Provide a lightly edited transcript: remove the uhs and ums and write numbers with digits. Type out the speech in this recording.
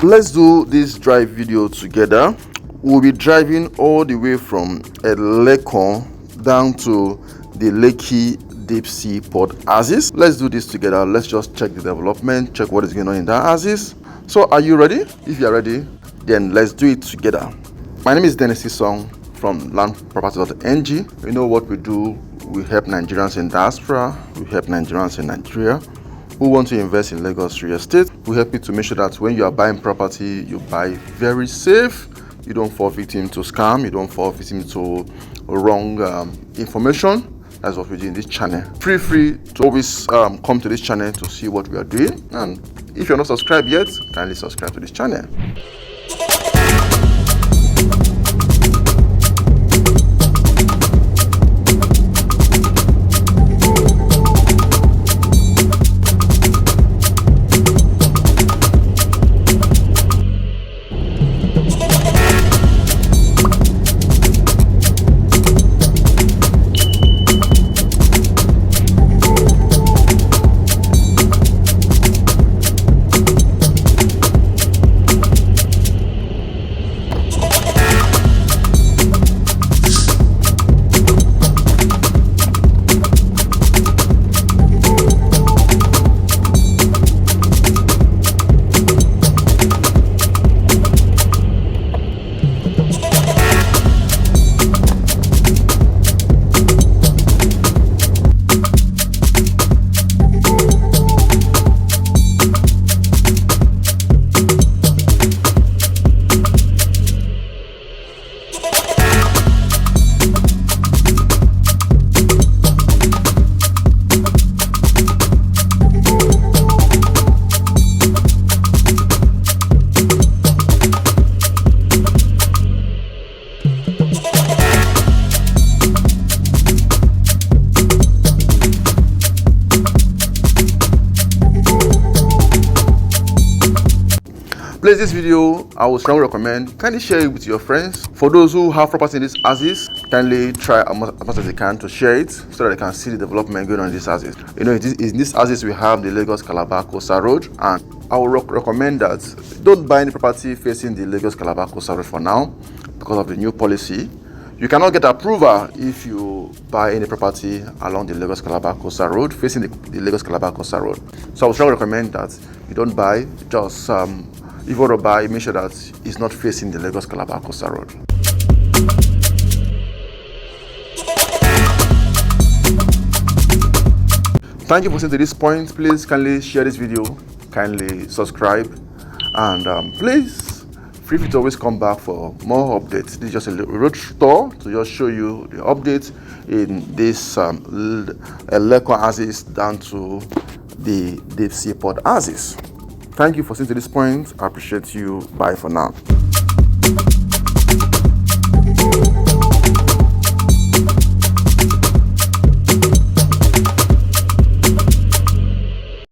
Let's do this drive video together. We'll be driving all the way from Eleko down to the Lekki Deep Seaport axis. Let's do this together. Let's just check the development, check what is going on in that axis. So are you ready? If you are ready, then let's do it together. My name is Dennis Song from landproperty.ng. You know what we do? We help Nigerians in diaspora, we help Nigerians in Nigeria who want to invest in Lagos real estate. We help you to make sure that when you are buying property, you buy very safe. You don't fall victim to scam. You don't fall victim to wrong information. That's what we do in this channel. Feel free to always come to this channel to see what we are doing. And if you're not subscribed yet, kindly subscribe to this channel. Please, this video I would strongly recommend kindly share it with your friends. For those who have property in this axis, kindly try as much as they can to share it so that they can see the development going on in this axis. You know, in this axis we have the Lagos Calabar Coastal Road, and I would recommend that don't buy any property facing the Lagos Calabar Coastal Road for now because of the new policy. You cannot get approval if you buy any property along the Lagos Calabar Coastal Road facing the Lagos Calabar Coastal Road. So I would strongly recommend that you don't buy. Just if you want to buy, make sure that it's not facing the Lagos Calabar Coastal Road. Thank you for seeing to this point. Please kindly share this video, kindly subscribe, and please feel free to always come back for more updates. This is just a road tour to just show you the updates in this Eleko axis down to the Deep Seaport axis. Thank you for seeing to this point. I appreciate you. Bye for now.